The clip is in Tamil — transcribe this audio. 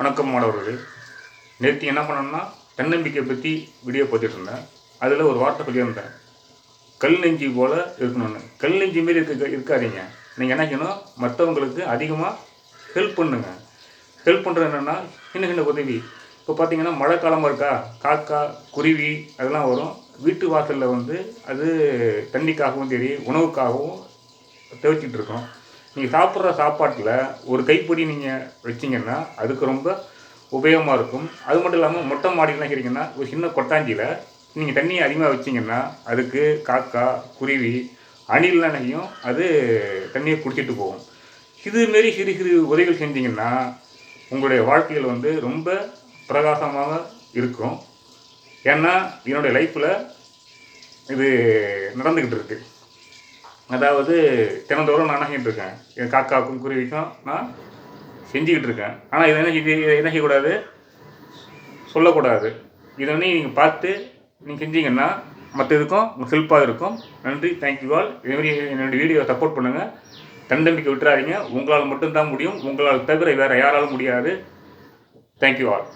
வணக்கம் மாணவர்களே. நேற்று என்ன பண்ணோம்னா தன்னம்பிக்கை பற்றி வீடியோ பார்த்துட்டு இருந்தேன். அதில் ஒரு வார்த்தை சொல்லியிருந்தேன், கல் நெஞ்சு போல் இருக்கணும்னு. கல் நெஞ்சு மாரி இருக்காதீங்க. நீங்கள் என்ன செய்யணும், மற்றவங்களுக்கு அதிகமாக ஹெல்ப் பண்ணுங்க. ஹெல்ப் பண்ணுறது என்னென்னா சின்ன சின்ன உதவி. இப்போ பார்த்தீங்கன்னா மழை காலமாக இருக்கா, காக்கா குருவி அதெல்லாம் வரும். வீட்டு வாசலில் அது தண்ணிக்காகவும் சரி உணவுக்காகவும் துவைச்சிட்டு இருக்கோம். நீங்கள் சாப்பிட்ற சாப்பாட்டில் ஒரு கைப்பிடி நீங்கள் வச்சிங்கன்னா அதுக்கு ரொம்ப உபயோகமாக இருக்கும். அது மட்டும் இல்லாமல் மொட்டை மாடிலாம் இருக்கிறீங்கன்னா ஒரு சின்ன கொட்டாஞ்சியில் நீங்கள் தண்ணியை அதிகமாக வச்சிங்கன்னா அதுக்கு காக்கா குருவி அணில்லாம் நினைக்கும், அது தண்ணியை குடிச்சிட்டு போகும். இதுமாரி சிறு சிறு உதவிகள் செஞ்சிங்கன்னா உங்களுடைய வாழ்க்கையில் ரொம்ப பிரகாசமாக இருக்கும். ஏன்னா என்னுடைய லைஃப்பில் இது நடந்துக்கிட்டு இருக்குது. அதாவது தினந்தோறும் நான் என்ன செஞ்சுட்டு இருக்கேன், என் காக்காவுக்கும் குருவிக்கும் நான் செஞ்சுக்கிட்டு இருக்கேன். ஆனால் இதை என்ன செய்யக்கூடாது, சொல்லக்கூடாது. இதை நீங்கள் பார்த்து நீங்கள் செஞ்சீங்கன்னா மற்ற இதுக்கும் உங்கள் ஹெல்ப்பாக இருக்கும். நன்றி, தேங்க்யூ ஆல். இதேமாதிரி என்னுடைய வீடியோவை சப்போர்ட் பண்ணுங்கள். தன்னம்பிக்கை விட்டுறாதீங்க. உங்களால் மட்டும்தான் முடியும், உங்களால் தவிர வேறு யாராலும் முடியாது. Thank you all.